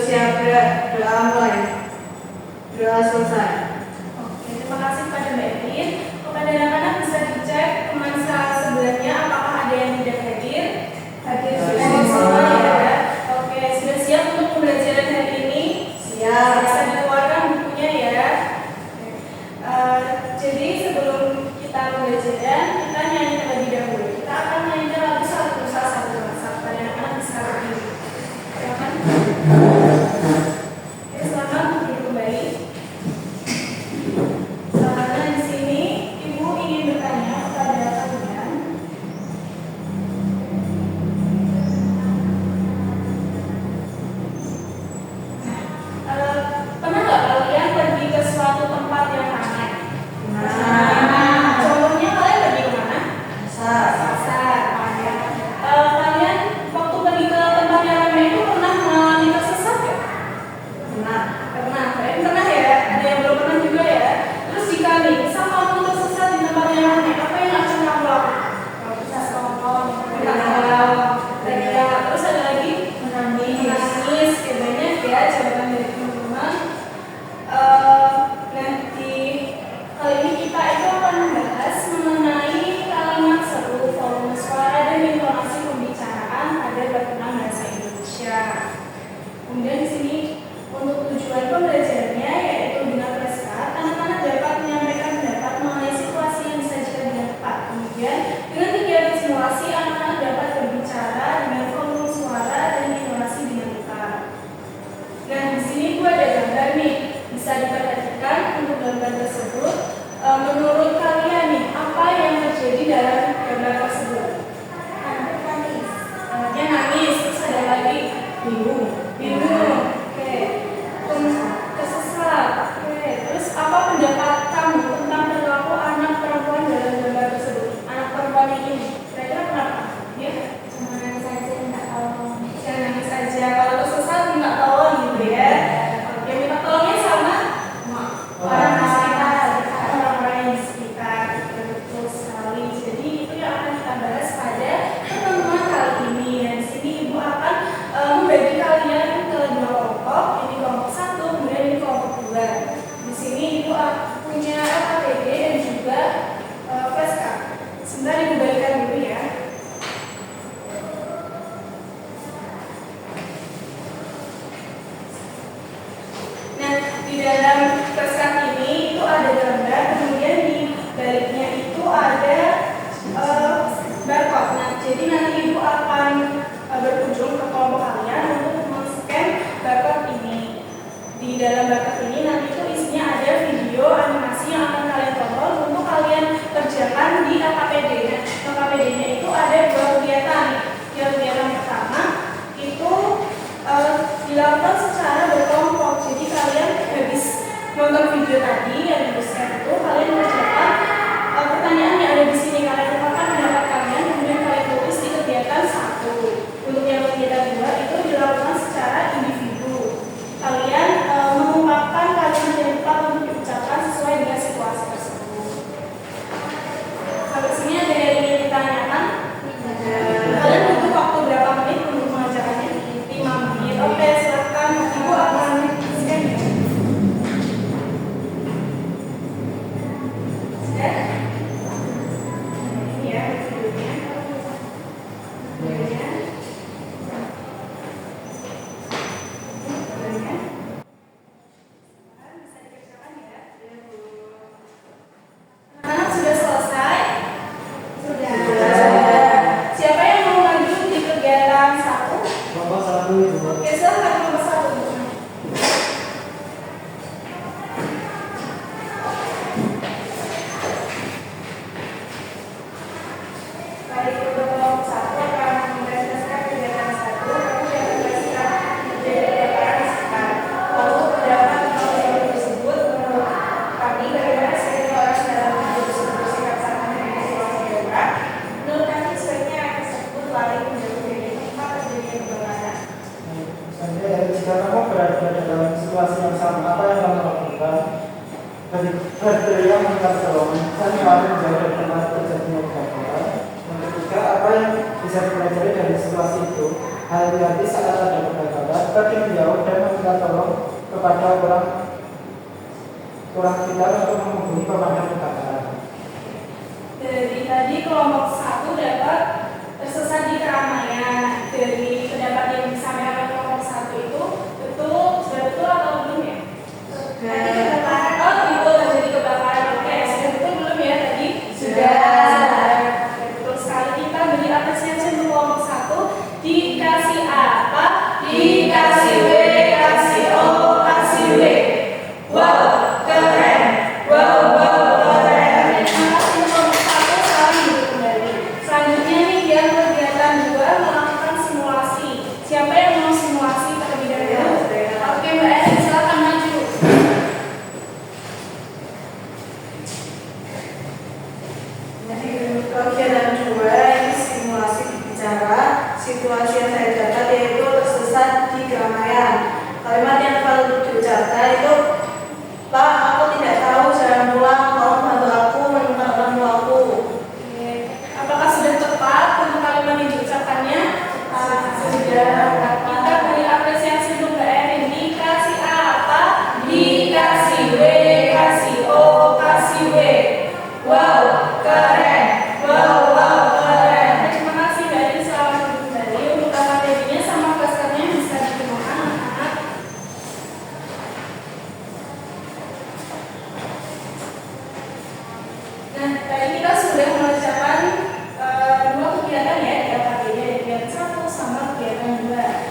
siap doa mulai. Doa selesai. Oke, terima kasih kepada Mbak Erin. Kepada anak-anak bisa dicek teman sebelahnya apakah ada yang tidak hadir. Hadir semua ya. Oke, sudah siap untuk pembelajaran hari ini? Siap. Bisa dikeluarkan bukunya ya. Jadi sebelum kita pembelajaran, kita nyanyi terlebih dahulu. Kita akan nyanyikan lagu satu satu pada anak-anak bisa berdiri. Silakan. Oke, selamat duduk kembali. Selanjutnya di sini Ibu ingin bertanya kepada kalian. Pernah nggak kalian pergi ke suatu tempat yang ramai? Contohnya kalian pergi ke mana? Pasar. Kalian waktu pergi ke tempat yang ramai itu pernah mengalami tersesat ya? Pernah. Kalian pernah ya? Ada yang belum pernah juga ya? Terus jika nih, misal kamu tersesat di tempat yang ramai, apa yang akan kamu lakukan? Kamu bisa songkong, terus ada lagi menangis, kayak banyak ya jawaban dari teman-teman. Nanti kali ini kita itu akan membahas mengenai kalimat seru, volume suara dan intonasi pembicaraan pada berkenaan bahasa Indonesia. Kemudian di sini untuk tujuan pembelajarannya yaitu dengan flashcard, anak-anak dapat menyampaikan pendapat mengenai situasi yang disajikan dengan tepat. Kemudian dengan kegiatan simulasi, anak-anak dapat berbicara dengan volume suara dan intonasi dengan benar. Nah, di sini gua ada gambar nih, bisa diperhatikan untuk gambar tersebut. Menurut kalian nih, apa yang terjadi dalam gambar tersebut? Anaknya nangis, terus ada lagi bingung. Oke. Tersesat. Oke. Terus apa pendapat kamu tentang perilaku anak perempuan dalam gambar tersebut? Anak perempuan ini, kira-kira kenapa? Ya? Cuma nangis aja, nggak tolong. Jangan nangis aja. Kalau tersesat nggak tolong gitu ya. Yang minta tolongnya sama orang di sekitar, orang-orang yang di sekitar. Betul sekali. Jadi itu yang akan kita bahas pada pertemuan kali ini. Dan di sini Ibu akan membagi kalian ke dua kelompok. Ini kelompok satu, kemudian ini kelompok dua. Di sini Ibu punya LKPD dan juga flashcard. Sebentar Ibu bagikan dulu ya. Nah, di dalam flashcard ini itu ada gambar, kemudian di baliknya itu ada barcode. Nah, jadi nanti Ibu akan berkunjung ke kelompok kalian untuk men-scan barcode ini. Di dalam barcode ini nanti itu isinya ada video animasi yang akan kalian tonton untuk kalian kerjakan di LKPD. Nah, LKPD-nya itu ada dua kegiatan. Yang kegiatan pertama itu dilakukan secara berkelompok. Jadi kalian habis nonton video tadi yang di-scan itu, kalian mengerjakan pertanyaan yang ada di sini. Kalian lupakan pendapat kalian, kemudian kalian tulis di kegiatan satu. Untuk yang kegiatan dua itu dilakukan secara individu. Kalian mengungkapkan kalimat yang tepat untuk diucapkan sesuai dengan situasi tersebut. Sampai sini ada yang ingin ditanyakan? Kalian butuh waktu berapa menit untuk mengerjakannya? 5 menit. Oke, silakan. Ibu akan scan ya. Scan. Ini ya videonya. Anak-anak sudah selesai? Sudah. Siapa yang mau lanjut di kegiatan satu? Kelompok satu itu. Oke, silakan kelompok satu. Baik, untuk kelompok satu akan mempresentasikan kegiatan satu, kemudian mempresentasikan kegiatan sekitar. Lalu pendapat kelompok tersebut menurut kami bagaimana sebagai orang dalam video tersebut bersikap sama dengan situasi darurat. Menurut kami sebaiknya tersebut lari menjauh dari tempat terjadinya kebakaran. Misalnya jika kamu berada dalam situasi yang sama, apa yang kamu lakukan? Kriteria meminta pertolongan, misalnya kamu menjauh dari tempat terjadinya kebakaran. Yang ketiga, apa yang bisa dipelajari dari situasi itu? hati-hati saat ada kegagalan, pergi menjauh dan meminta tolong kepada orang kita untuk menghubungi pemadam kebakaran. Dari tadi kelompok 1 dapat tersesat di keramaian. Dari pendapat yang disampaikan oleh kelompok 1 itu sudah betul atau belum ya? Oh itu terjadi kebakaran. Oke, sudah betul belum ya tadi? Sudah. Betul sekali. Kita beri apresiasi untuk kelompok 1. Dikasih apa? Dikasih W, kasih O, kasih W. Wow, keren. Wow, keren. Terima kasih untuk kelompok 1. Sekarang duduk kembali. Selanjutnya nih yang kegiatan 2 melakukan simulasi. Siapa yang mau simulasi terlebih dahulu? Oke, Mbak Eri, silakan maju. Jadi kegiatan 2 ini simulasi bicara situasi yang saya dapat yaitu tersesat di keramaian. Kalimat yang perlu diucapkan itu, Pak, aku tidak tahu jalan pulang, tolong bantu aku menemukan orang tuaku. Oke. Apakah sudah tepat untuk kalimat yang diucapkannya? Sudah. Kita beri apresiasi untuk Mbak Erin. Dikasih apa? Dikasih W, kasih O, kasih W. Wow, keren. Wow, keren. Terima kasih Mbak Erin. Selamat duduk kembali. Untuk materinya sama klasternya bisa digunakan anak-anak. Nah, tadi kita sudah mengerjakan 2 kegiatan ya, kegiatan kegiatan 1 sama kegiatan 2.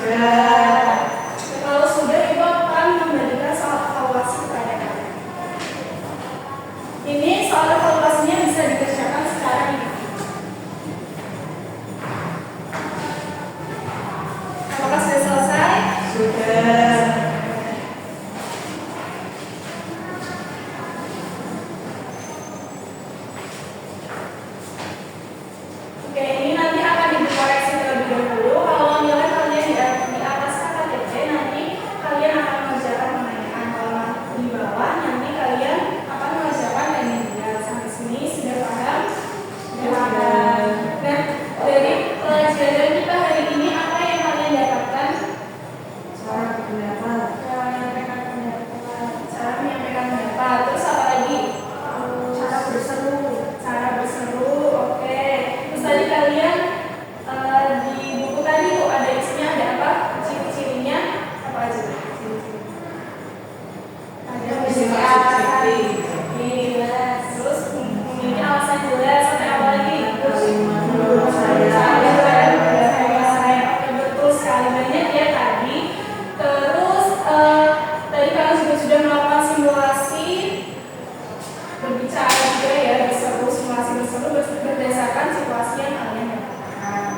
Sudah. Kalau sudah, Ibu akan memberikan soal evaluasi kepada kalian. Ini soal evaluasinya bisa dikerjakan secara individu. Apakah sudah selesai? Sudah. Oke, ini nanti akan dikoreksi terlebih dahulu. Kalau nilai kalian di atas KKTP, nanti kalian akan mengerjakan penanyaan. Kalau di bawah, nanti kalian akan mengerjakan remedial. Sampai sini sudah paham? Sudah paham. Nah, dari pelajaran kita hari ini, apa yang kalian dapatkan? Cara pendapat. Cara menyampaikan pendapat. Cara menyampaikan pendapat. Terus apa lagi? Cara berseru. Cara berseru, oke. Terus tadi kalian di buku tadi tuh ada isinya, ada apa? Ciri-cirinya apa aja? Ada Memiliki alasan ciri. jelas. Terus memiliki alasan jelas. Sampai apa lagi? Kalimat menurut saya. Saya. Oke, betul sekali. Banyak ya tadi. Terus tadi kalian juga sudah melakukan simulasi berbicara juga ya, berseru, simulasi berseru berdasarkan situasi yang kalian dapatkan.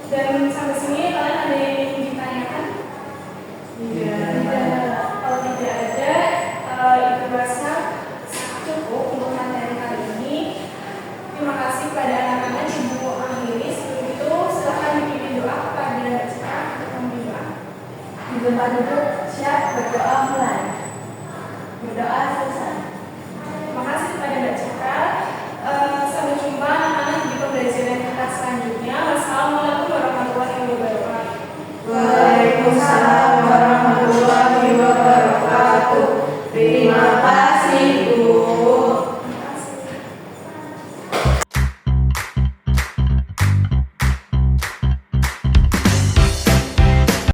Dan sampai sini kalian ada yang ingin ditanyakan? Tidak. Kalau tidak ada, itu rasa cukup untuk materi kali ini. Terima kasih kepada anak-anak yang mau akhiri. Sebelum itu silakan dipimpin doa kepada kita untuk membimbing. Di tempat duduk siap berdoa mulai. Berdoa selesai.